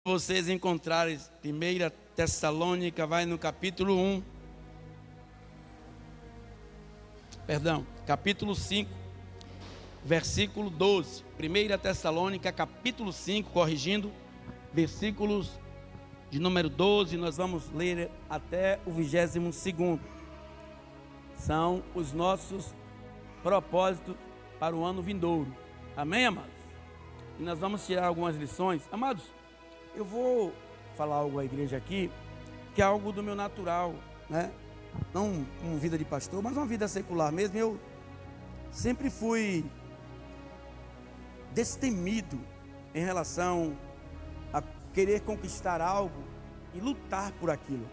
Vocês encontrarem 1 Tessalônica, vai no capítulo 5, versículo 12. 1 Tessalônica, capítulo 5, corrigindo, versículos de número 12, nós vamos ler até o 22º. São os nossos propósitos para o ano vindouro. Amém, amados? E nós vamos tirar algumas lições. Amados, eu vou falar algo à igreja aqui, que é algo do meu natural, né? Não uma vida de pastor, mas uma vida secular mesmo. Eu sempre fui destemido em relação a querer conquistar algo e lutar por aquilo.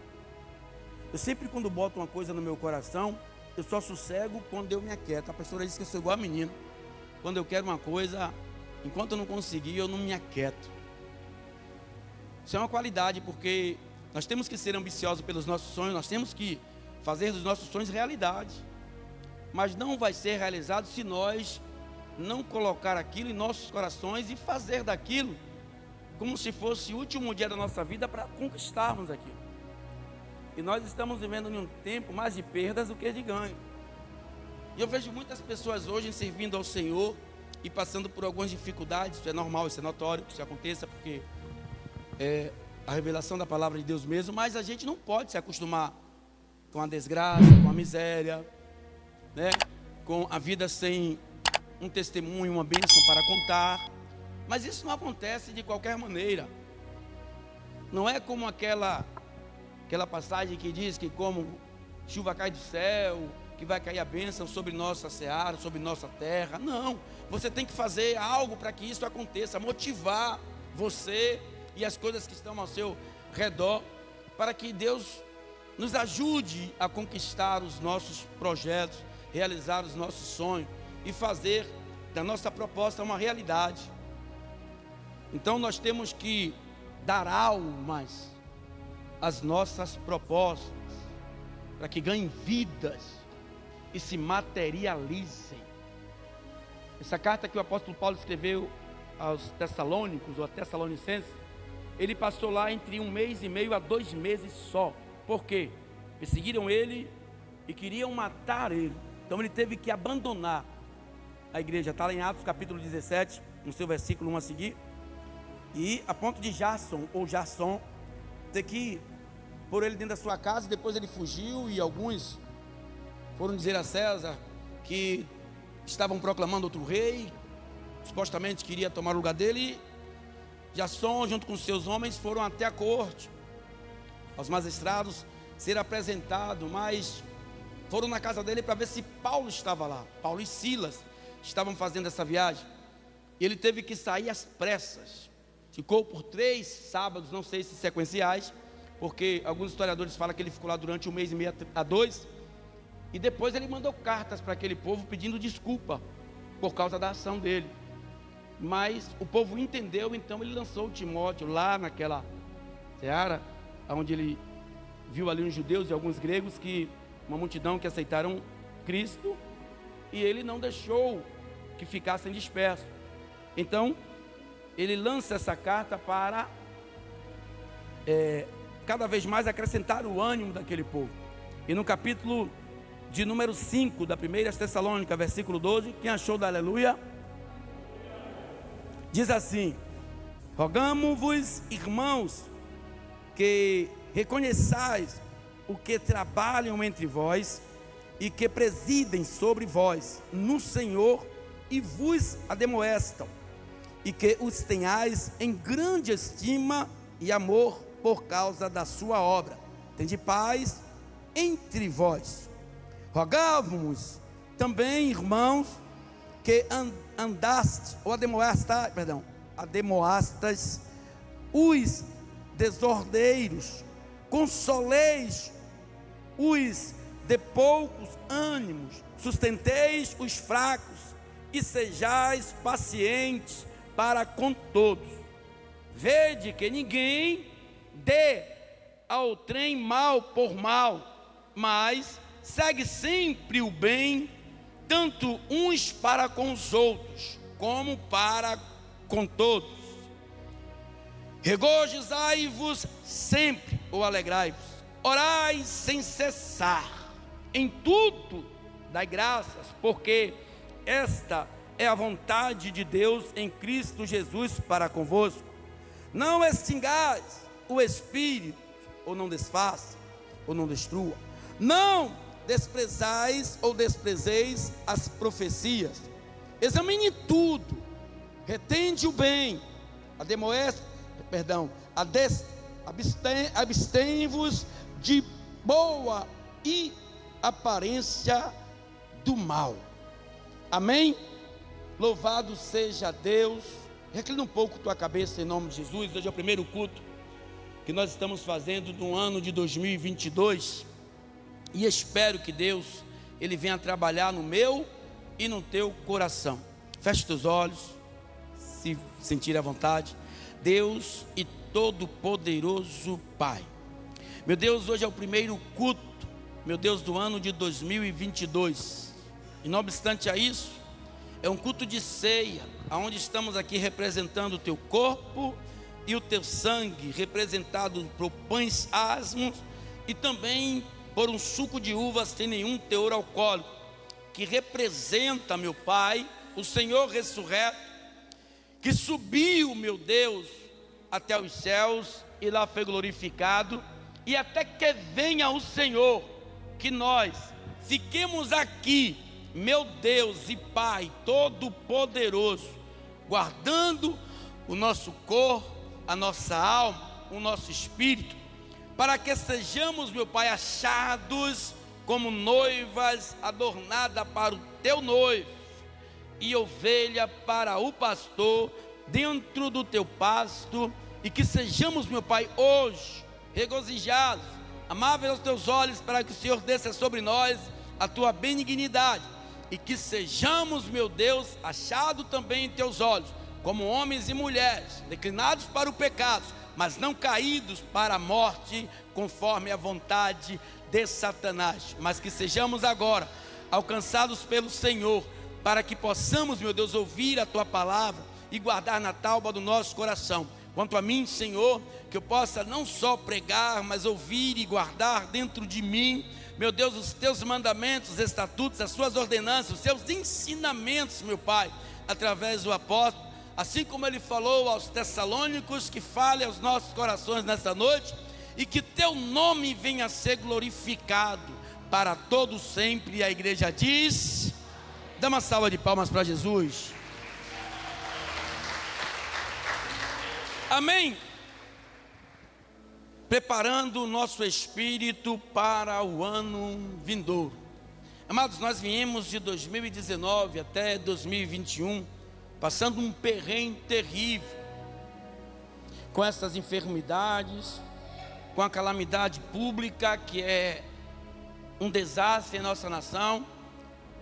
Eu sempre, quando boto uma coisa no meu coração, eu só sossego quando eu me aquieto. A pastora disse que eu sou igual a menino. Quando eu quero uma coisa, enquanto eu não conseguir, eu não me aquieto. Isso é uma qualidade, porque nós temos que ser ambiciosos pelos nossos sonhos, nós temos que fazer dos nossos sonhos realidade. Mas não vai ser realizado se nós não colocar aquilo em nossos corações e fazer daquilo como se fosse o último dia da nossa vida para conquistarmos aquilo. E nós estamos vivendo em um tempo mais de perdas do que de ganho. E eu vejo muitas pessoas hoje servindo ao Senhor e passando por algumas dificuldades. Isso é normal, isso é notório que isso aconteça, porque é a revelação da palavra de Deus mesmo. Mas a gente não pode se acostumar com a desgraça, com a miséria, né? Com a vida sem um testemunho, uma bênção para contar. Mas isso não acontece de qualquer maneira. Não é como aquela passagem que diz que como chuva cai do céu, que vai cair a bênção sobre nossa seara, sobre nossa terra. Não, você tem que fazer algo para que isso aconteça, motivar você e as coisas que estão ao seu redor, para que Deus nos ajude a conquistar os nossos projetos, realizar os nossos sonhos e fazer da nossa proposta uma realidade. Então nós temos que dar almas às nossas propostas, para que ganhem vidas e se materializem. Essa carta que o apóstolo Paulo escreveu aos Tessalônicos, ou a Tessalonicenses, ele passou lá entre 1 mês e meio a 2 meses só. Por quê? Perseguiram ele e queriam matar ele. Então ele teve que abandonar a igreja. Está lá em Atos capítulo 17, no seu versículo 1 a seguir. E a ponto de Jason ter que pôr ele dentro da sua casa. Depois ele fugiu e alguns foram dizer a César que estavam proclamando outro rei, supostamente queria tomar o lugar dele. Jason, junto com seus homens, foram até a corte, aos magistrados, ser apresentado, mas foram na casa dele para ver se Paulo estava lá. Paulo e Silas estavam fazendo essa viagem. Ele teve que sair às pressas. Ficou por 3 sábados, não sei se sequenciais, porque alguns historiadores falam que ele ficou lá durante 1 mês e meio a 2. E depois ele mandou cartas para aquele povo pedindo desculpa por causa da ação dele. Mas o povo entendeu, então ele lançou Timóteo lá naquela seara, onde ele viu ali uns judeus e alguns gregos, uma multidão que aceitaram Cristo, e ele não deixou que ficassem dispersos. Então ele lança essa carta para cada vez mais acrescentar o ânimo daquele povo. E no capítulo de número 5 da 1 Tessalônica, versículo 12, quem achou da aleluia? Diz assim: rogamo-vos, irmãos, que reconheçais o que trabalham entre vós e que presidem sobre vós no Senhor e vos ademoestam, e que os tenhais em grande estima e amor por causa da sua obra. Tende paz entre vós. Rogávamos também, irmãos, que andaste, ou ademoastas os desordeiros, consoleis os de poucos ânimos, sustenteis os fracos e sejais pacientes para com todos. Vede que ninguém dê ao trem mal por mal, mas segue sempre o bem, tanto uns para com os outros, como para com todos. Regozijai-vos sempre, ou alegrai-vos, orai sem cessar, em tudo dai graças, porque esta é a vontade de Deus em Cristo Jesus para convosco. Não extingais o Espírito, ou não desfaça, ou não destrua. Não desprezais ou desprezeis as profecias. Examine tudo, retende o bem, abstém-vos de boa e aparência do mal. Amém? Louvado seja Deus. Reclina um pouco tua cabeça em nome de Jesus. Hoje é o primeiro culto que nós estamos fazendo no ano de 2022. E espero que Deus, Ele venha trabalhar no meu e no teu coração. Feche teus olhos, se sentir à vontade. Deus e Todo-Poderoso Pai, meu Deus, hoje é o primeiro culto, meu Deus, do ano de 2022. E não obstante a isso, é um culto de ceia, onde estamos aqui representando o teu corpo e o teu sangue, representado por pães asmos e também por um suco de uvas sem nenhum teor alcoólico, que representa, meu Pai, o Senhor ressurreto, que subiu, meu Deus, até os céus e lá foi glorificado, e até que venha o Senhor, que nós fiquemos aqui, meu Deus e Pai Todo-Poderoso, guardando o nosso corpo, a nossa alma, o nosso espírito, para que sejamos, meu Pai, achados como noivas adornadas para o teu noivo, e ovelha para o pastor, dentro do teu pasto, e que sejamos, meu Pai, hoje, regozijados, amáveis aos teus olhos, para que o Senhor desça sobre nós a tua benignidade, e que sejamos, meu Deus, achados também em teus olhos, como homens e mulheres, declinados para o pecado, mas não caídos para a morte, conforme a vontade de Satanás, mas que sejamos agora alcançados pelo Senhor, para que possamos, meu Deus, ouvir a tua palavra e guardar na tauba do nosso coração. Quanto a mim, Senhor, que eu possa não só pregar, mas ouvir e guardar dentro de mim, meu Deus, os teus mandamentos, os estatutos, as suas ordenanças, os seus ensinamentos, meu Pai, através do apóstolo, assim como ele falou aos Tessalônicos, que fale aos nossos corações nessa noite, e que teu nome venha a ser glorificado para todo sempre. E a igreja diz: dá uma salva de palmas para Jesus. Amém. Preparando o nosso espírito para o ano vindouro. Amados, nós viemos de 2019 até 2021, passando um perrengue terrível, com essas enfermidades, com a calamidade pública, que é um desastre em nossa nação,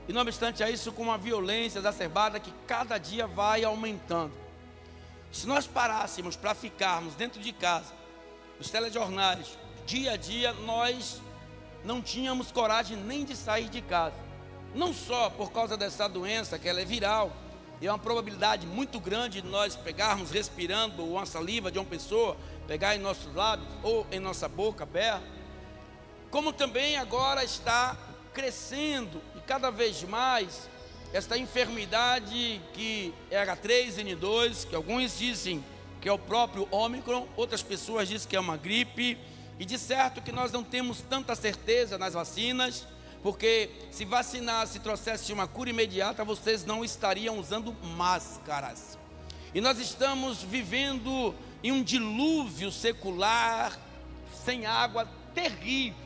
e não obstante a isso, com uma violência exacerbada que cada dia vai aumentando. Se nós parássemos para ficarmos dentro de casa, os telejornais, dia a dia, nós não tínhamos coragem nem de sair de casa, não só por causa dessa doença, que ela é viral, e é uma probabilidade muito grande de nós pegarmos respirando uma saliva de uma pessoa, pegar em nossos lábios ou em nossa boca aberta, como também agora está crescendo e cada vez mais esta enfermidade que é H3N2, que alguns dizem que é o próprio Ômicron, outras pessoas dizem que é uma gripe, e de certo que nós não temos tanta certeza nas vacinas, porque se vacinasse, se trouxesse uma cura imediata, vocês não estariam usando máscaras. E nós estamos vivendo em um dilúvio secular, sem água, terrível.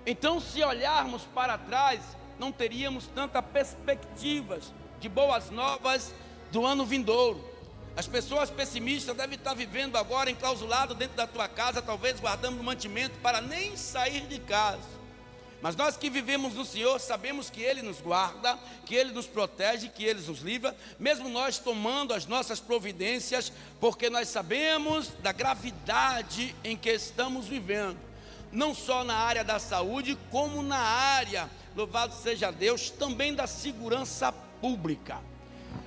Então, se olharmos para trás, não teríamos tantas perspectivas de boas novas do ano vindouro. As pessoas pessimistas devem estar vivendo agora enclausulado dentro da tua casa, talvez guardando mantimento para nem sair de casa. Mas nós que vivemos no Senhor, sabemos que Ele nos guarda, que Ele nos protege, que Ele nos livra, mesmo nós tomando as nossas providências, porque nós sabemos da gravidade em que estamos vivendo, não só na área da saúde, como na área, louvado seja Deus, também da segurança pública.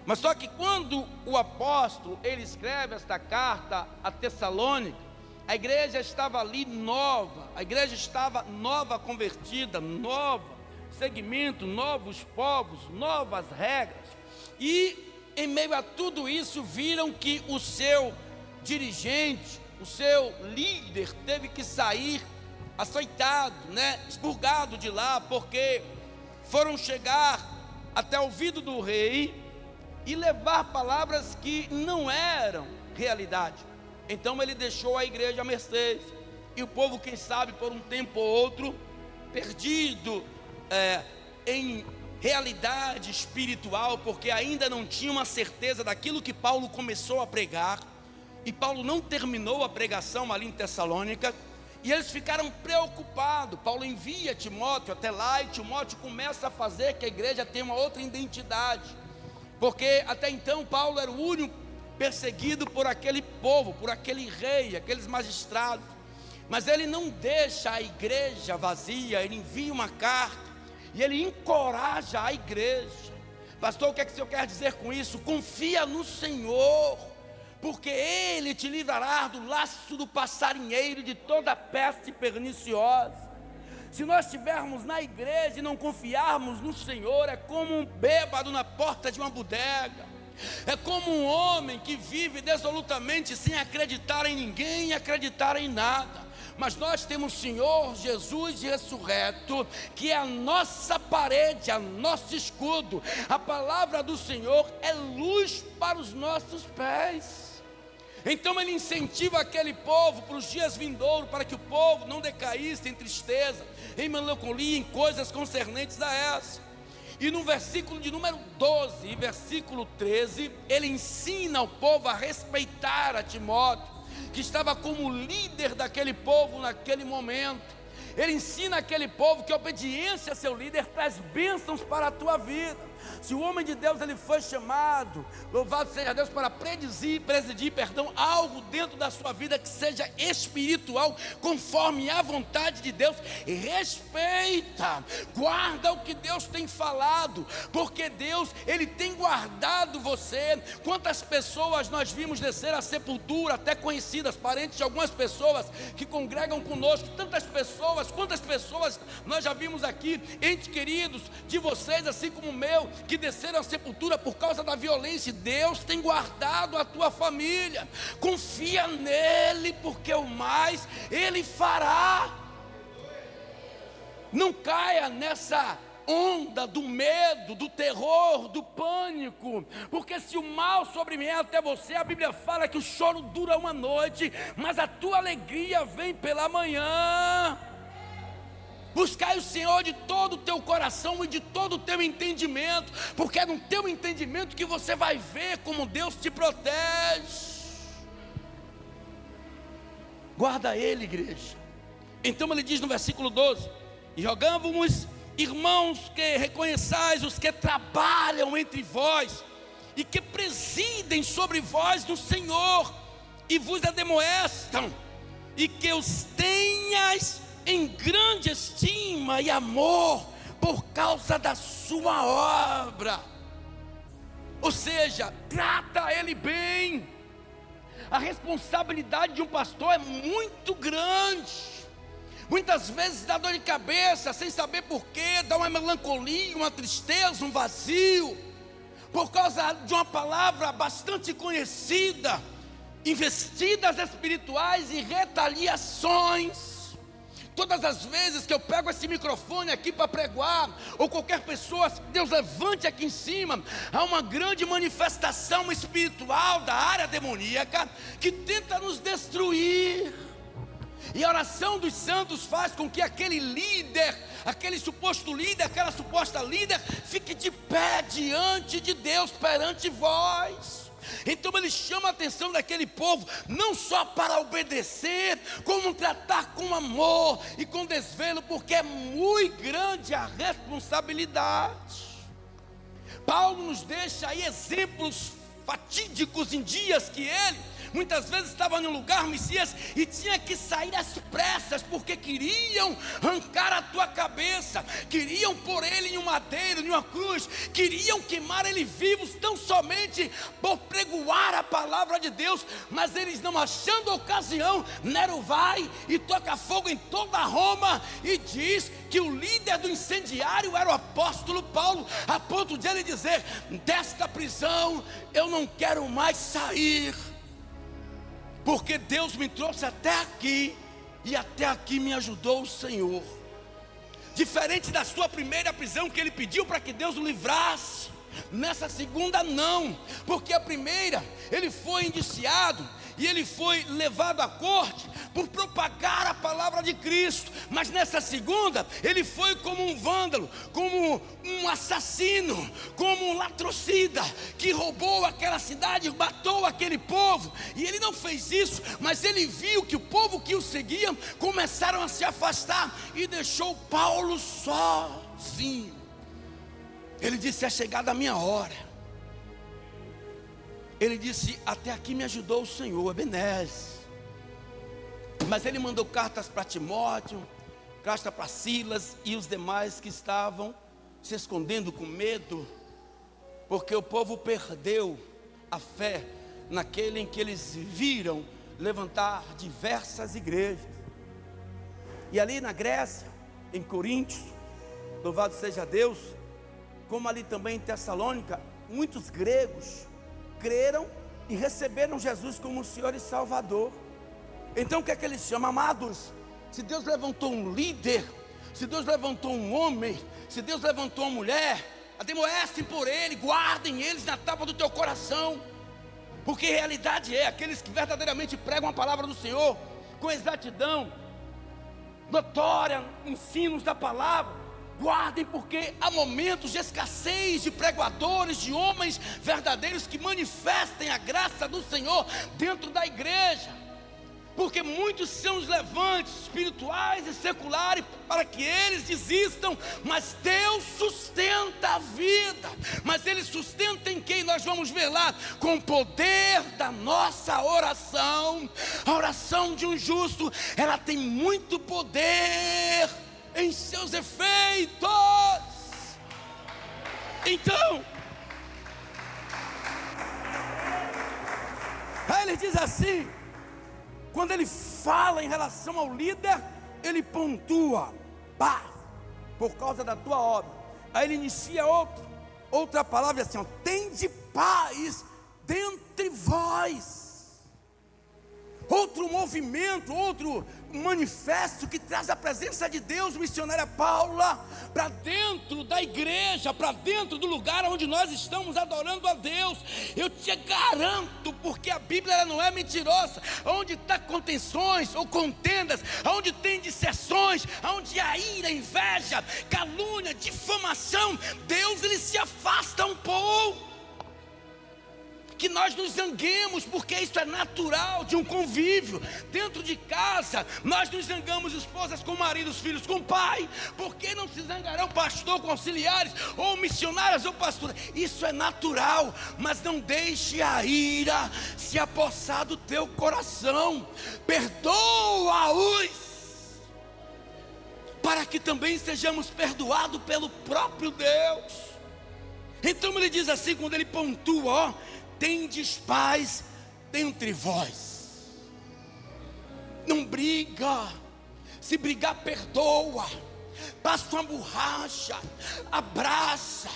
Mas só que quando o apóstolo, ele escreve esta carta a Tessalônica, a igreja estava ali nova, a igreja estava nova, convertida, nova segmento, novos povos, novas regras. E em meio a tudo isso, viram que o seu dirigente, o seu líder teve que sair açoitado, expurgado de lá, porque foram chegar até o ouvido do rei e levar palavras que não eram realidade. Então ele deixou a igreja à mercê, e o povo, quem sabe, por um tempo ou outro, perdido em realidade espiritual, porque ainda não tinha uma certeza daquilo que Paulo começou a pregar, e Paulo não terminou a pregação ali em Tessalônica, e eles ficaram preocupados. Paulo envia Timóteo até lá, e Timóteo começa a fazer que a igreja tenha uma outra identidade, porque até então Paulo era o único perseguido por aquele povo, por aquele rei, aqueles magistrados. Mas ele não deixa a igreja vazia, ele envia uma carta e ele encoraja a igreja. Pastor, o que é que o senhor quer dizer com isso? Confia no Senhor, porque Ele te livrará do laço do passarinheiro e de toda peste perniciosa. Se nós estivermos na igreja e não confiarmos no Senhor, é como um bêbado na porta de uma bodega, é como um homem que vive dissolutamente sem acreditar em ninguém e acreditar em nada. Mas nós temos o Senhor Jesus ressurreto, que é a nossa parede, a nosso escudo. A palavra do Senhor é luz para os nossos pés. Então ele incentiva aquele povo para os dias vindouros, para que o povo não decaísse em tristeza, em melancolia, em coisas concernentes a essa. E no versículo de número 12 e versículo 13, ele ensina o povo a respeitar a Timóteo, que estava como líder daquele povo naquele momento. Ele ensina aquele povo que a obediência a seu líder traz bênçãos para a tua vida. Se o homem de Deus ele foi chamado, louvado seja Deus, para presidir algo dentro da sua vida que seja espiritual, conforme a vontade de Deus, respeita, guarda o que Deus tem falado, porque Deus ele tem guardado você. Quantas pessoas nós vimos descer à sepultura, até conhecidas, parentes de algumas pessoas que congregam conosco, quantas pessoas nós já vimos aqui, entes queridos de vocês, assim como o meu, que desceram à sepultura por causa da violência. Deus tem guardado a tua família. Confia nele, porque o mais ele fará. Não caia nessa onda do medo, do terror, do pânico, porque se o mal sobrevier até você, a Bíblia fala que o choro dura uma noite, mas a tua alegria vem pela manhã. Buscai o Senhor de todo o teu coração e de todo o teu entendimento, porque é no teu entendimento que você vai ver como Deus te protege. Guarda Ele, igreja. Então ele diz no versículo 12: e rogamos, irmãos, que reconheçais os que trabalham entre vós e que presidem sobre vós no Senhor e vos ademoestam, e que os tenhas em grande estima e amor por causa da sua obra. Ou seja, trata ele bem. A responsabilidade de um pastor é muito grande. Muitas vezes dá dor de cabeça, sem saber porquê, dá uma melancolia, uma tristeza, um vazio, por causa de uma palavra bastante conhecida, investidas espirituais e retaliações. Todas as vezes que eu pego esse microfone aqui para pregar, ou qualquer pessoa, Deus levante aqui em cima, há uma grande manifestação espiritual da área demoníaca que tenta nos destruir. E a oração dos santos faz com que aquele líder, aquele suposto líder, aquela suposta líder, fique de pé diante de Deus, perante vós. Então ele chama a atenção daquele povo, não só para obedecer, como tratar com amor e com desvelo, porque é muito grande a responsabilidade. Paulo nos deixa aí exemplos fatídicos em dias que ele muitas vezes estava em um lugar, Messias, e tinha que sair às pressas, porque queriam arrancar a tua cabeça, queriam pôr ele em um madeiro, em uma cruz, queriam queimar ele vivos, tão somente por pregoar a palavra de Deus. Mas eles, não achando ocasião, Nero vai e toca fogo em toda Roma, e diz que o líder do incendiário era o apóstolo Paulo, a ponto de ele dizer: desta prisão eu não quero mais sair, porque Deus me trouxe até aqui, e até aqui me ajudou o Senhor. Diferente da sua primeira prisão, que ele pediu para que Deus o livrasse, nessa segunda não, porque a primeira ele foi indiciado e ele foi levado à corte por propagar a palavra de Cristo. Mas nessa segunda, ele foi como um vândalo, como um assassino, como um latrocida, que roubou aquela cidade, matou aquele povo. E ele não fez isso, mas ele viu que o povo que o seguia começaram a se afastar, e deixou Paulo sozinho. Ele disse: é chegada a minha hora. Ele disse: até aqui me ajudou o Senhor, Ebenezer. Mas ele mandou cartas para Timóteo, carta para Silas e os demais que estavam se escondendo com medo, porque o povo perdeu a fé naquele em que eles viram levantar diversas igrejas. E ali na Grécia, em Coríntios, louvado seja Deus, como ali também em Tessalônica, muitos gregos creram e receberam Jesus como Senhor e Salvador. Então o que é que ele chama? Amados, se Deus levantou um líder, se Deus levantou um homem, se Deus levantou uma mulher, ademoecem por ele, guardem eles na tábua do teu coração, porque realidade é, aqueles que verdadeiramente pregam a palavra do Senhor com exatidão, notória, ensinos da palavra, guardem, porque há momentos de escassez de pregadores, de homens verdadeiros que manifestem a graça do Senhor dentro da igreja, porque muitos são os levantes espirituais e seculares para que eles desistam, mas Deus sustenta a vida. Mas Ele sustenta em quem? Nós vamos ver lá, com o poder da nossa oração. A oração de um justo, ela tem muito poder em seus efeitos. Então, aí ele diz assim, quando ele fala em relação ao líder, ele pontua: paz, por causa da tua obra. Aí ele inicia outra palavra assim, ó: tende paz dentre vós. Outro movimento, outro manifesto que traz a presença de Deus, missionária Paula, para dentro da igreja, para dentro do lugar onde nós estamos adorando a Deus. Eu te garanto, porque a Bíblia ela não é mentirosa. Onde está contenções ou contendas, onde tem disseções, onde há ira, inveja, calúnia, difamação, Deus ele se afasta um pouco. Que nós nos zanguemos, porque isso é natural de um convívio. Dentro de casa, nós nos zangamos, esposas com maridos, filhos com pai. Por que não se zangarão pastor com auxiliares, ou missionárias ou pastoras? Isso é natural, mas não deixe a ira se apossar do teu coração. Perdoa-os, para que também sejamos perdoados pelo próprio Deus. Então ele diz assim, quando ele pontua, ó: tendes paz dentre vós. Não briga, se brigar perdoa, passa uma borracha, abraça,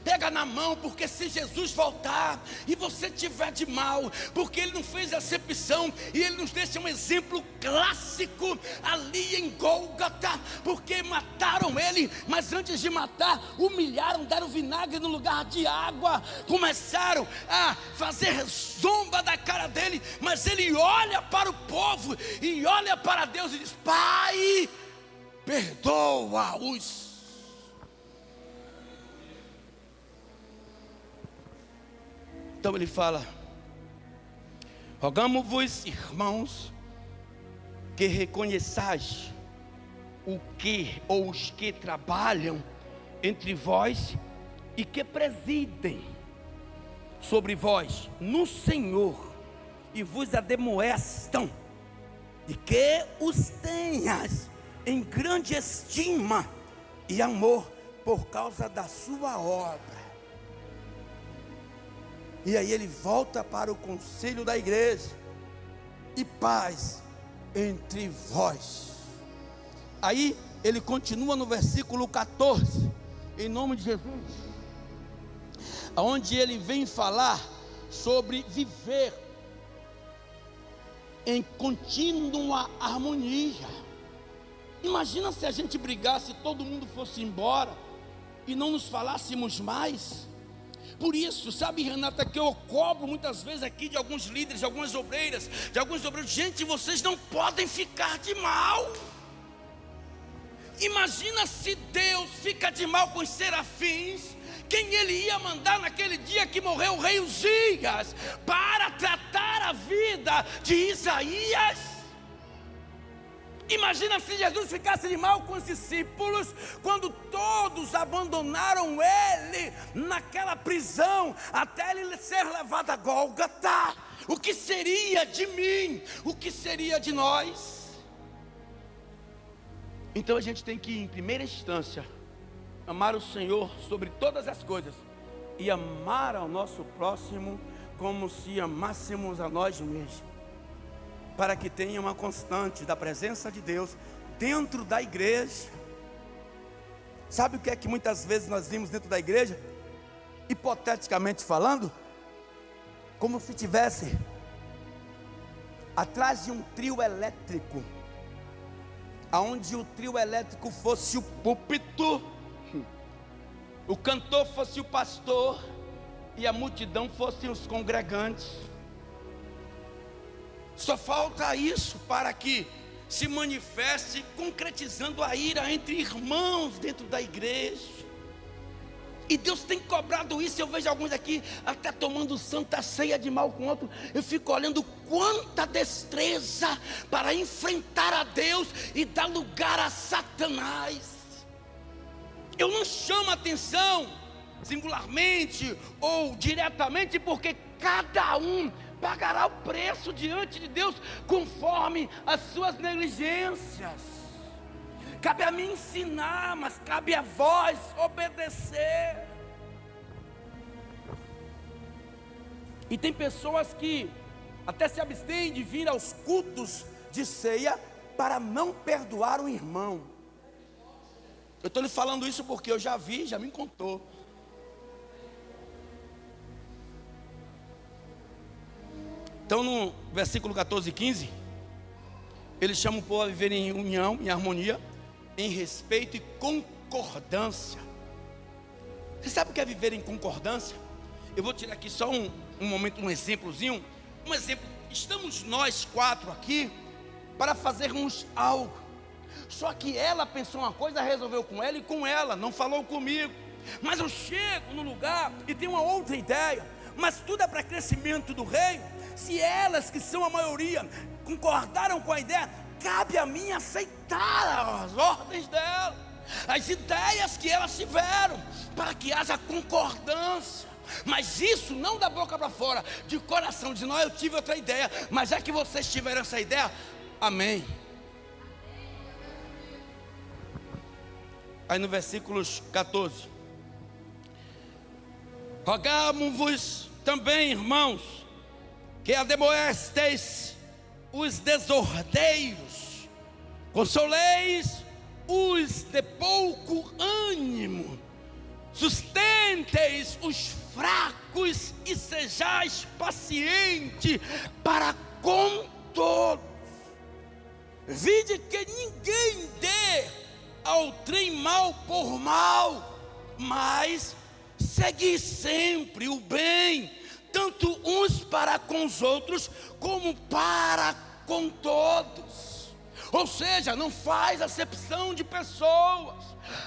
pega na mão, porque se Jesus voltar e você tiver de mal, porque Ele não fez acepção, e Ele nos deixa um exemplo clássico ali em Gólgota, porque mataram Ele, mas antes de matar, humilharam, deram vinagre no lugar de água, começaram a fazer zomba da cara dele, mas Ele olha para o povo, e olha para Deus e diz: Pai, perdoa-os. Então ele fala: rogamo-vos, irmãos, que reconheçais o que ou os que trabalham entre vós e que presidem sobre vós no Senhor e vos ademoestam, de que os tenhas em grande estima e amor por causa da sua obra. E aí ele volta para o conselho da igreja: e paz entre vós. Aí ele continua no versículo 14, em nome de Jesus, onde ele vem falar sobre viver em contínua harmonia. Imagina se a gente brigasse, todo mundo fosse embora e não nos falássemos mais. Por isso, sabe, Renata, que eu cobro muitas vezes aqui de alguns líderes, de algumas obreiras, de alguns obreiros: gente, vocês não podem ficar de mal. Imagina se Deus fica de mal com os serafins, quem ele ia mandar naquele dia que morreu o rei Uzias para tratar a vida de Isaías. Imagina se Jesus ficasse de mal com os discípulos, quando todos abandonaram ele naquela prisão, até ele ser levado a Gólgota. O que seria de mim? O que seria de nós? Então a gente tem que, em primeira instância, amar o Senhor sobre todas as coisas e amar ao nosso próximo como se amássemos a nós mesmos, para que tenha uma constante da presença de Deus dentro da igreja. Sabe o que é que muitas vezes nós vimos dentro da igreja? Hipoteticamente falando, como se tivesse atrás de um trio elétrico, aonde o trio elétrico fosse o púlpito, o cantor fosse o pastor e a multidão fossem os congregantes. Só falta isso para que se manifeste, concretizando a ira entre irmãos dentro da igreja. E Deus tem cobrado isso. Eu vejo alguns aqui até tomando santa ceia de mal com outro. Eu fico olhando quanta destreza para enfrentar a Deus e dar lugar a Satanás. Eu não chamo atenção singularmente ou diretamente, porque cada um pagará o preço diante de Deus conforme as suas negligências. Cabe a mim ensinar, mas cabe a vós obedecer. E tem pessoas que até se abstêm de vir aos cultos de ceia para não perdoar o irmão. Eu estou lhe falando isso porque eu já vi, já me contou. Então no versículo 14 e 15, ele chama o povo a viver em união, em harmonia, em respeito e concordância. Você sabe o que é viver em concordância? Eu vou tirar aqui só um momento, um exemplozinho. Um exemplo: estamos nós quatro aqui para fazermos algo. Só que ela pensou uma coisa, resolveu com ela e com ela, não falou comigo. Mas eu chego no lugar e tenho uma outra ideia, mas tudo é para crescimento do reino. Se elas, que são a maioria, concordaram com a ideia, cabe a mim aceitar as ordens dela, as ideias que elas tiveram, para que haja concordância. Mas isso não da boca para fora, de coração, dizendo: eu tive outra ideia, mas já que vocês tiveram essa ideia, amém. Aí no versículos 14: rogamo-vos também, irmãos, que ademoestes os desordeiros, consoleis os de pouco ânimo, sustenteis os fracos e sejais paciente para com todos. Vide que ninguém dê ao trem mal por mal, mas segui sempre o bem, tanto uns para com os outros, como para com todos. Ou seja, não faz acepção de pessoas,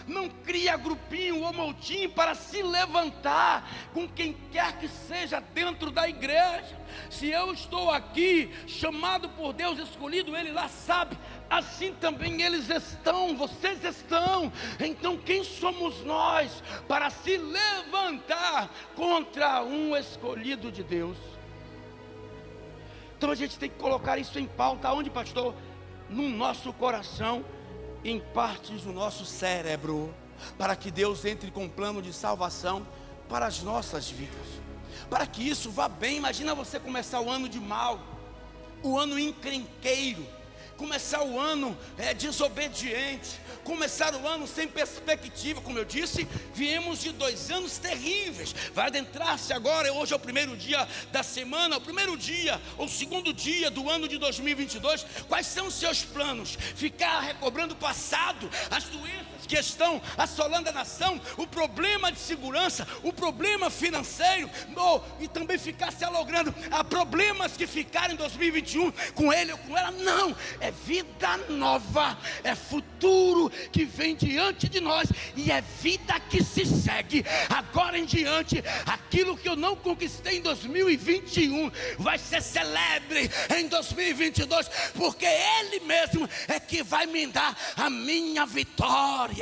não cria grupinho ou motim para se levantar com quem quer que seja dentro da igreja. Se eu estou aqui, chamado por Deus, escolhido, Ele lá sabe, assim também eles estão, vocês estão. Então quem somos nós para se levantar contra um escolhido de Deus? Então a gente tem que colocar isso em pauta. Aonde, pastor? No nosso coração, em partes do nosso cérebro, para que Deus entre com um plano de salvação para as nossas vidas, para que isso vá bem. Imagina você começar o ano de mal, o ano encrenqueiro, começar o ano desobediente, começar o ano sem perspectiva. Como eu disse, viemos de 2 anos terríveis. Vai adentrar-se agora, hoje é o primeiro dia da semana, o primeiro dia, ou segundo dia do ano de 2022. Quais são os seus planos? Ficar recobrando o passado, as doenças que estão assolando a nação, o problema de segurança, o problema financeiro, e também ficar se alogrando a problemas que ficaram em 2021 com ele ou com ela? Não, é vida nova, é futuro que vem diante de nós, e é vida que se segue agora em diante. Aquilo que eu não conquistei em 2021 vai ser celebre em 2022, porque Ele mesmo é que vai me dar a minha vitória.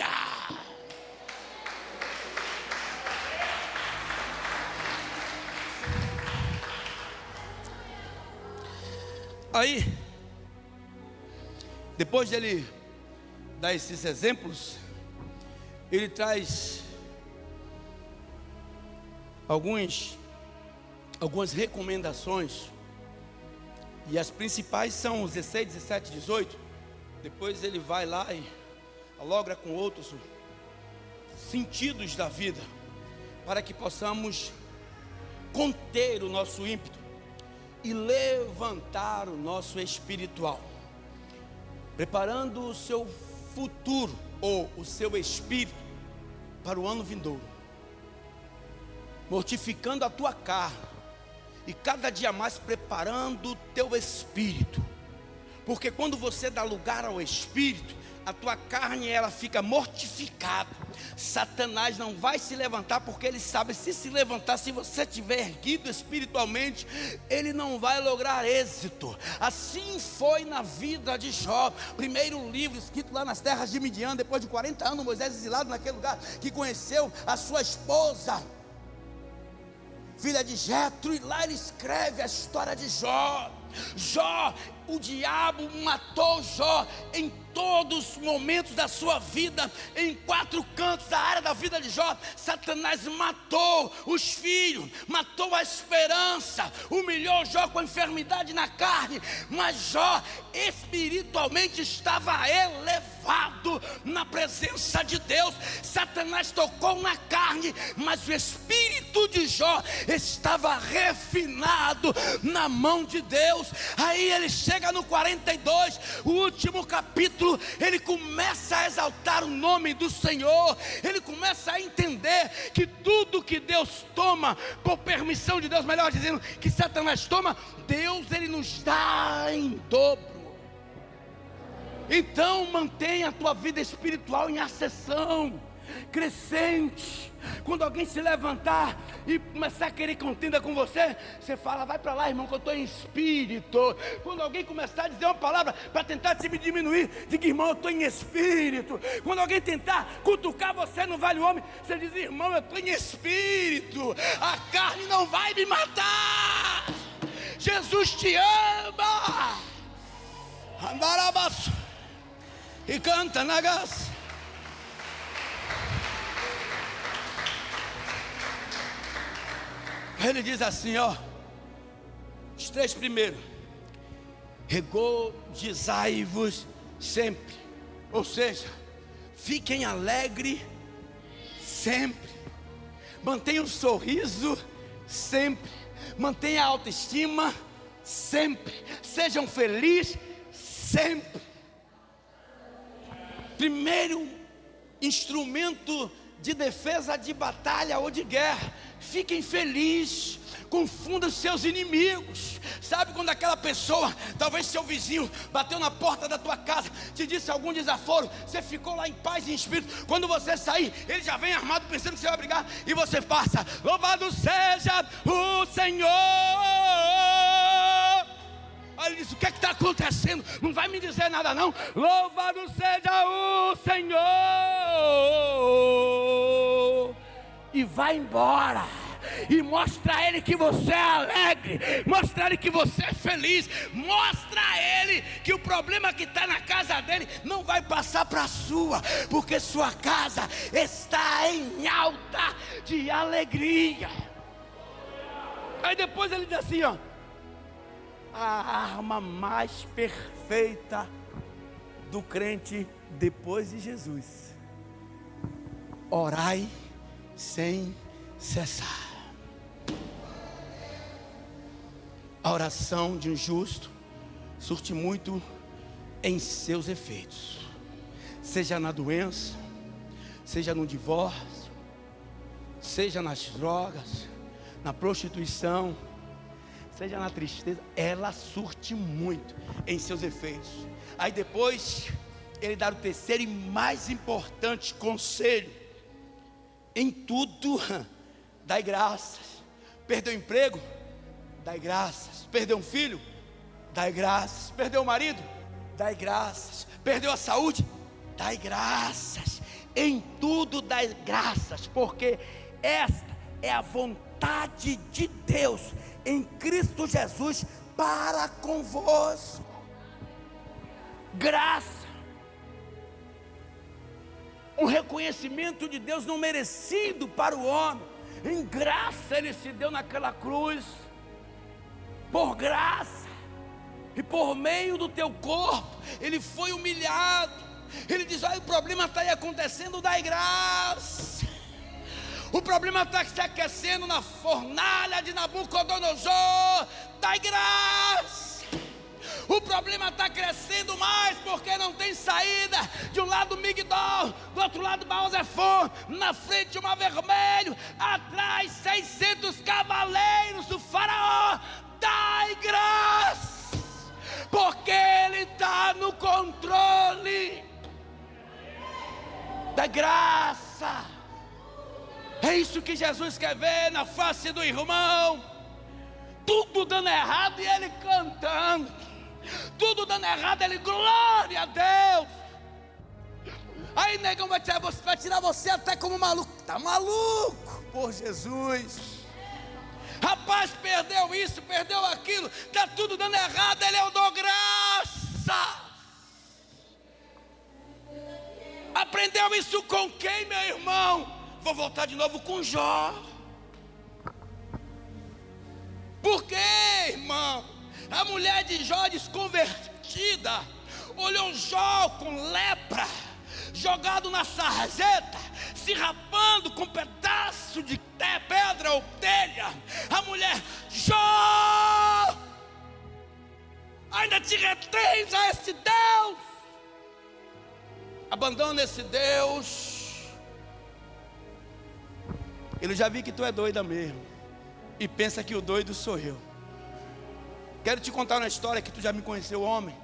Aí, depois de ele dar esses exemplos, ele traz algumas recomendações, e as principais são os 16, 17, 18. Depois ele vai lá e alogra com outros sentidos da vida, para que possamos conter o nosso ímpeto e levantar o nosso espiritual, preparando o seu futuro, ou o seu espírito, para o ano vindouro, mortificando a tua carne, e cada dia mais preparando o teu espírito, porque quando você dá lugar ao espírito, a tua carne, ela fica mortificada. Satanás não vai se levantar, porque ele sabe, se levantar, se você estiver erguido espiritualmente, ele não vai lograr êxito. Assim foi na vida de Jó. Primeiro livro escrito lá nas terras de Midian, depois de 40 anos, Moisés exilado naquele lugar, que conheceu a sua esposa, filha de Jetro, e lá ele escreve a história de Jó. Jó, o diabo matou Jó em todos os momentos da sua vida. Em 4 cantos da área da vida de Jó, Satanás matou os filhos, matou a esperança, humilhou Jó com a enfermidade na carne. Mas Jó espiritualmente estava elevado na presença de Deus. Satanás tocou na carne, mas o espírito de Jó estava refinado na mão de Deus. Aí ele chega no 42, o último capítulo, ele começa a exaltar o nome do Senhor. Ele começa a entender que tudo que Deus toma, por permissão de Deus, melhor dizendo, que Satanás toma, Deus ele nos dá em dobro. Então mantenha a tua vida espiritual em ascensão crescente. Quando alguém se levantar e começar a querer contenda com você, você fala: vai para lá, irmão, que eu estou em espírito. Quando alguém começar a dizer uma palavra para tentar te diminuir, diga: irmão, eu estou em espírito. Quando alguém tentar cutucar você no vale homem, você diz: irmão, eu estou em espírito. A carne não vai me matar. Jesus te ama. Andarabaço e canta na graça. Ele diz assim, ó, os 3 primeiros: regozijai-vos sempre, ou seja, fiquem alegres sempre, mantenha um sorriso sempre, mantenha a autoestima sempre, sejam felizes sempre. Primeiro instrumento de defesa, de batalha ou de guerra: fiquem felizes, confunda os seus inimigos. Sabe quando aquela pessoa, talvez seu vizinho, bateu na porta da tua casa, te disse algum desaforo, você ficou lá em paz e em espírito, quando você sair, ele já vem armado pensando que você vai brigar, e você passa: louvado seja o Senhor. Olha, ele disse: o que é que está acontecendo? Não vai me dizer nada não. Louvado seja o Senhor. E vai embora. e mostra a Ele que você é alegre, mostra a Ele que você é feliz, mostra a Ele que o problema que está na casa dele não vai passar para a sua, porque sua casa está em alta de alegria. Aí depois ele diz assim, ó: a arma mais perfeita do crente depois de Jesus: orai sem cessar. A oração de um justo surte muito em seus efeitos, seja na doença, seja no divórcio, seja nas drogas, na prostituição, seja na tristeza. Ela surte muito em seus efeitos. Aí depois ele dá o terceiro e mais importante conselho: em tudo dai graças. Perdeu o emprego? Dai graças. Perdeu um filho? Dai graças. Perdeu o marido? Dai graças. Perdeu a saúde? Dai graças. Em tudo dai graças, porque esta é a vontade de Deus em Cristo Jesus para convosco. Graça, um reconhecimento de Deus não merecido para o homem. Em graça Ele se deu naquela cruz, por graça, e por meio do teu corpo Ele foi humilhado. Ele diz: olha, o problema está aí acontecendo, dai graça. O problema está se aquecendo na fornalha de Nabucodonosor, dai graça. O problema está crescendo mais porque não tem saída. De um lado Migdol, do outro lado Baal-Zephon, na frente o Mar Vermelho, atrás 600 cavaleiros do faraó. Dai graça, porque Ele está no controle. Dai graça. É isso que Jesus quer ver na face do irmão. Tudo dando errado e ele cantando. Tudo dando errado, ele: glória a Deus. Aí negão vai tirar você até como maluco. Está maluco por Jesus. Rapaz, perdeu isso, perdeu aquilo, está tudo dando errado. Ele: eu dou graça. Aprendeu isso com quem, meu irmão? Vou voltar de novo com Jó. Por quê, irmão? A mulher de Jó, desconvertida, olhou Jó com lepra, jogado na sarjeta, se rapando com pedaço de pedra ou telha. A mulher: Jó, ainda te retens a esse Deus? Abandona esse Deus. Ele: já vi que tu é doida mesmo, e pensa que o doido sou eu. Quero te contar uma história que tu já me conheceu, homem.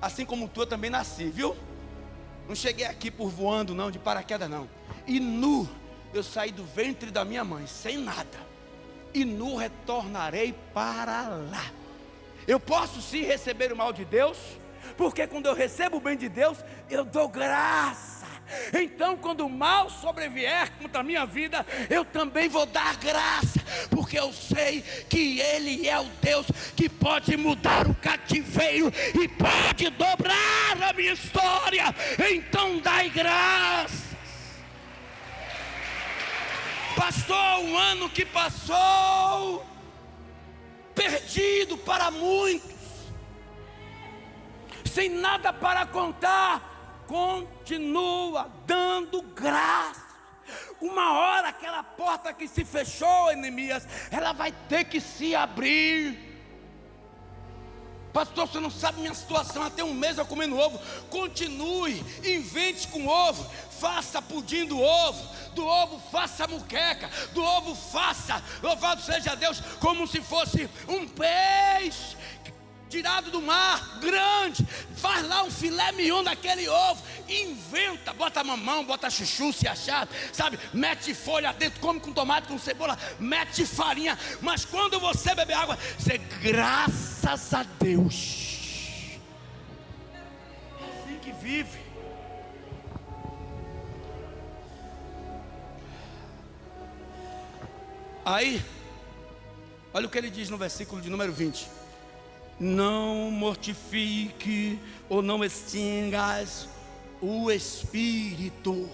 Assim como tu, eu também nasci, viu? Não cheguei aqui por voando não, de paraquedas não. E nu eu saí do ventre da minha mãe, sem nada. E nu retornarei para lá. Eu posso sim receber o mal de Deus, porque quando eu recebo o bem de Deus, eu dou graça. Então quando o mal sobrevier contra a minha vida, eu também vou dar graça, porque eu sei que Ele é o Deus que pode mudar o cativeiro e pode dobrar a minha história. Então dai graças. Pastor, um ano que passou perdido para muitos, sem nada para contar, continua dando graça. Uma hora aquela porta que se fechou, Neemias, ela vai ter que se abrir. Pastor, você não sabe minha situação, até um mês eu comendo ovo. Continue, invente com ovo, faça pudim do ovo faça muqueca, do ovo faça, louvado seja Deus, como se fosse um peixe tirado do mar, grande. Faz lá um filé mignon daquele ovo, inventa, bota mamão, bota chuchu se achar, sabe, mete folha dentro, come com tomate, com cebola, mete farinha, mas quando você beber água, você, graças a Deus. É assim que vive. Aí Olha o que ele diz no versículo de número 20: não mortifique ou não extingas o espírito.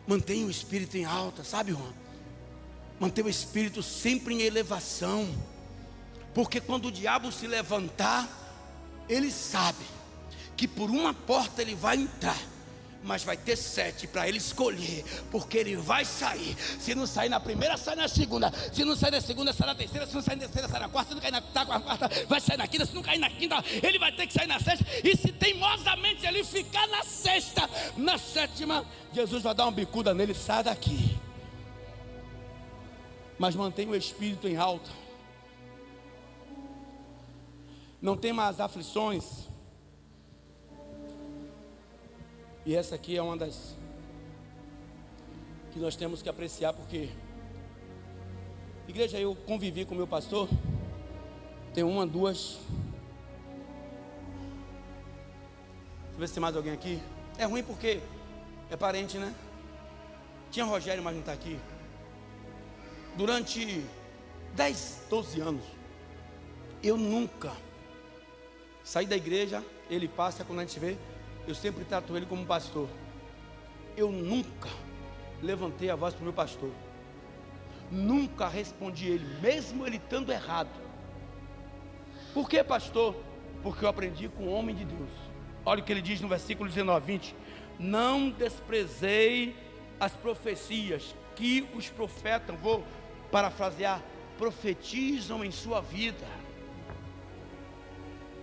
Mantenha o espírito em alta, sabe, Juan? Mantenha o espírito sempre em elevação, porque quando o diabo se levantar, ele sabe que por uma porta ele vai entrar, mas vai ter 7 para ele escolher, porque ele vai sair. Se não sair na primeira, sai na segunda. Se não sair na segunda, sai na terceira. Se não sair na terceira, sai na quarta. Se não cair na quarta, vai sair na quinta. Se não cair na quinta, ele vai ter que sair na sexta. E se teimosamente ele ficar na sexta, na sétima, Jesus vai dar uma bicuda nele: sai daqui. Mas mantenha o espírito em alta. Não tem mais aflições. E essa aqui é uma das que nós temos que apreciar, porque, igreja, eu convivi com meu pastor, tem uma, duas, deixa eu ver se tem mais alguém aqui. É ruim porque é parente, né? Tinha Rogério, mas não está aqui. Durante 10, 12 anos, eu nunca saí da igreja. Ele passa, quando a gente vê, eu sempre trato ele como pastor. Eu nunca levantei a voz para o meu pastor, nunca respondi ele, mesmo ele estando errado. Por que, pastor? Porque eu aprendi com o homem de Deus. Olha o que ele diz no versículo 19, 20: não desprezei as profecias que os profetas, vou parafrasear, profetizam em sua vida.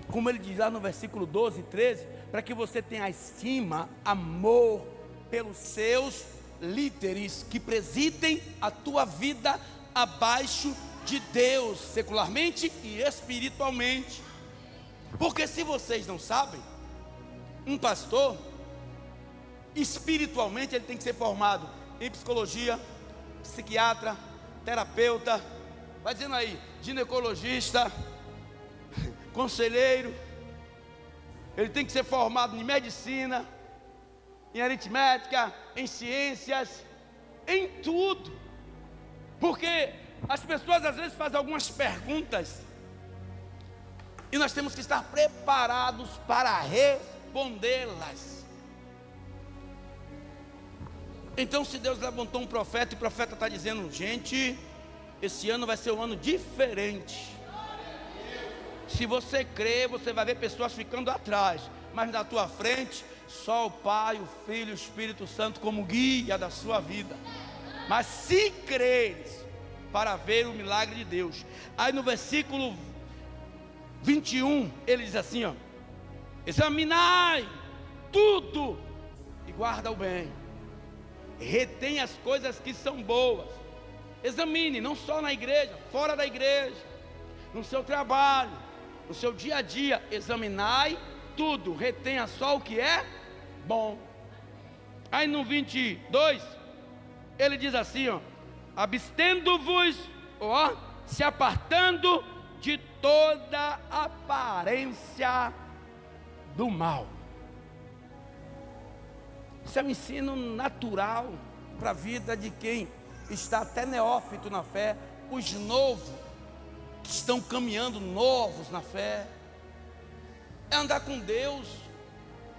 Como ele diz lá no versículo 12 e 13, para que você tenha estima, amor pelos seus líderes que presidem a tua vida abaixo de Deus, secularmente e espiritualmente. Porque se vocês não sabem, um pastor, espiritualmente, ele tem que ser formado em psicologia, psiquiatra, terapeuta, vai dizendo aí, ginecologista, conselheiro. Ele tem que ser formado em medicina, em aritmética, em ciências, em tudo. Porque as pessoas às vezes fazem algumas perguntas e nós temos que estar preparados para respondê-las. Então, se Deus levantou um profeta e o profeta está dizendo: gente, esse ano vai ser um ano diferente. Se você crer, você vai ver pessoas ficando atrás, mas na tua frente, só o Pai, o Filho e o Espírito Santo como guia da sua vida. Mas se creres, para ver o milagre de Deus. Aí no versículo 21, ele diz assim, ó: examinai tudo e guarda o bem, retém as coisas que são boas. Examine, não só na igreja, fora da igreja, no seu trabalho, no seu dia a dia. Examinai tudo, retenha só o que é bom. Aí no 22, ele diz assim, ó: abstendo-vos, ó, se apartando de toda aparência do mal. Isso é um ensino natural para a vida de quem está até neófito na fé, os novos, que estão caminhando novos na fé. É andar com Deus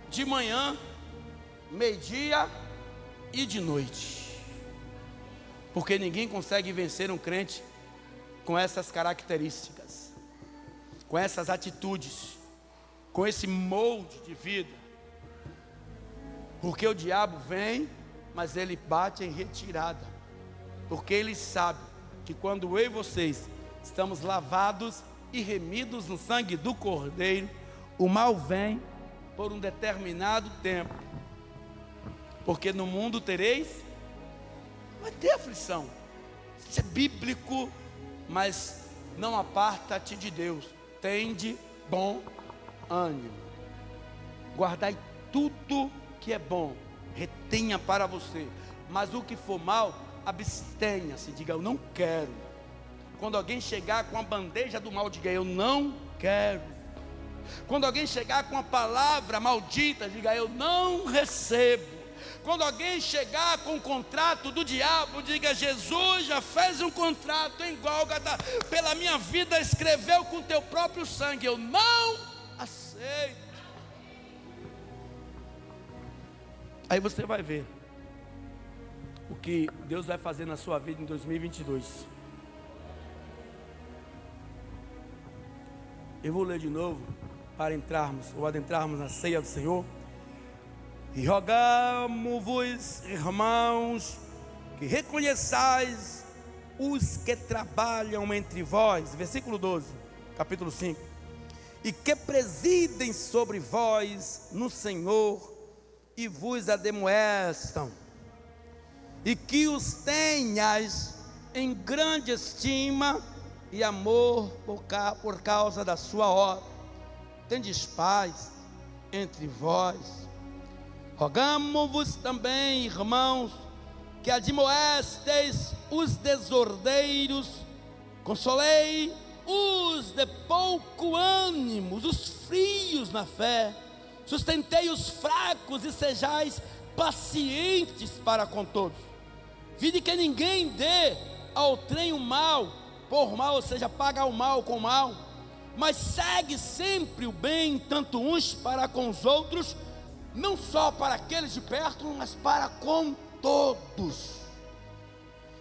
de manhã, meio-dia e de noite. Porque ninguém consegue vencer um crente com essas características, com essas atitudes, com esse molde de vida. Porque o diabo vem, mas ele bate em retirada. Porque ele sabe que quando eu e vocês estamos lavados e remidos no sangue do Cordeiro, o mal vem por um determinado tempo. Porque no mundo tereis, vai ter aflição. Isso é bíblico, mas não aparta-te de Deus. Tende bom ânimo. Guardai tudo que é bom, retenha para você. Mas o que for mal, abstenha-se, diga: eu não quero. Quando alguém chegar com a bandeja do mal, diga: eu não quero. Quando alguém chegar com a palavra maldita, diga: eu não recebo. Quando alguém chegar com um contrato do diabo, diga: Jesus já fez um contrato em Gólgota, pela minha vida escreveu com teu próprio sangue, eu não aceito. Aí você vai ver o que Deus vai fazer na sua vida em 2022. Eu vou ler de novo para adentrarmos na ceia do Senhor. E rogamo-vos, irmãos, que reconheçais os que trabalham entre vós, versículo 12, capítulo 5, e que presidem sobre vós no Senhor e vos ademoestam, e que os tenhas em grande estima e amor por causa da sua obra. Tendes paz entre vós. Rogamo-vos também, irmãos, que admoestes os desordeiros, consolei os de pouco ânimo, os frios na fé, sustentei os fracos e sejais pacientes para com todos. Vide que ninguém dê ao trem o mal por mal, ou seja, paga o mal com o mal, mas segue sempre o bem, tanto uns para com os outros, não só para aqueles de perto, mas para com todos.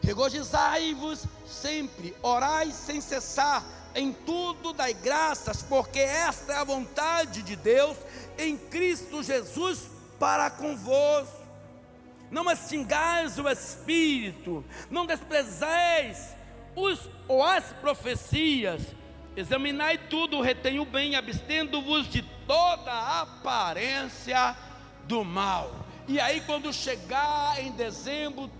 Regozijai-vos sempre, orai sem cessar, em tudo dai graças, porque esta é a vontade de Deus em Cristo Jesus para convosco. Não extingais o Espírito, não desprezeis as profecias, examinai tudo, retenho bem, abstendo-vos de toda a aparência do mal. E aí quando chegar em dezembro,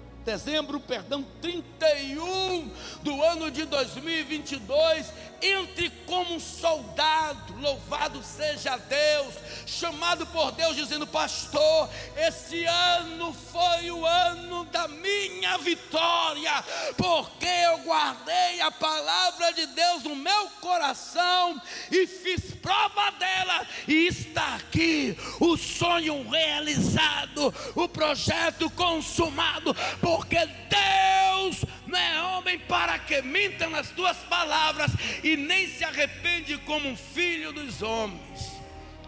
31 do ano de 2022, entre como um soldado, louvado seja Deus, chamado por Deus, dizendo: pastor, esse ano foi o ano da minha vitória, porque eu guardei a palavra de Deus no meu coração e fiz prova dela, e está aqui o sonho realizado, o projeto consumado, porque Deus não é homem para que minta nas tuas palavras, e nem se arrepende como um filho dos homens.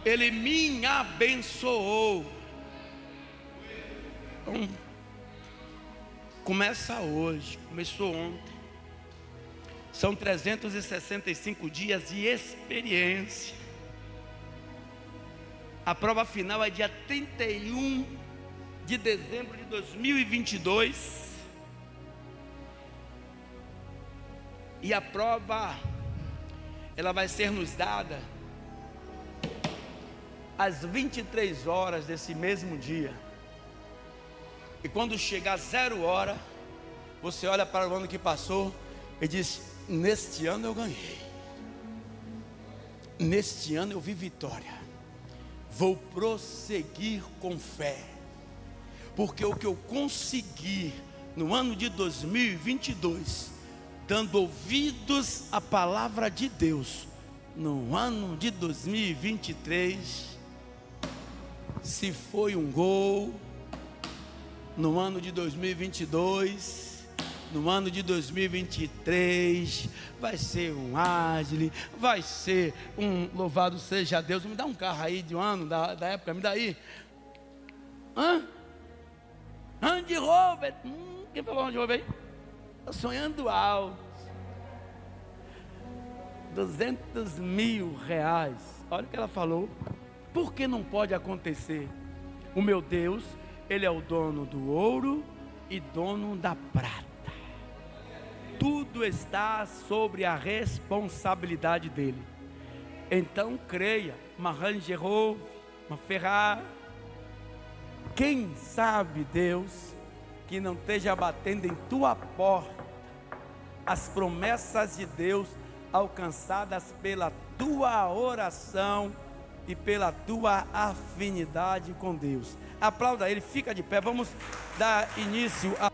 Ele me abençoou. Então, começa hoje, começou ontem. São 365 dias de experiência. A prova final é dia 31 de dezembro de 2022. E a prova, ela vai ser nos dada às 23 horas desse mesmo dia. E quando chegar 0 hora, você olha para o ano que passou e diz: neste ano eu ganhei, neste ano eu vi vitória, vou prosseguir com fé, porque o que eu consegui no ano de 2022, dando ouvidos à palavra de Deus, no ano de 2023, se foi um gol, no ano de 2022, no ano de 2023, vai ser um ágil, vai ser um louvado seja Deus. Me dá um carro aí de um ano, da época, me dá aí. Range Rover. Quem falou Range Rover aí? Estou sonhando alto. 200 mil reais. Olha o que ela falou. Por que não pode acontecer? O meu Deus, Ele é o dono do ouro e dono da prata. Tudo está sobre a responsabilidade dele. Então creia. Uma Range Rover, uma Ferrari. Quem sabe, Deus, que não esteja batendo em tua porta as promessas de Deus alcançadas pela tua oração e pela tua afinidade com Deus. Aplauda ele, fica de pé, vamos dar início a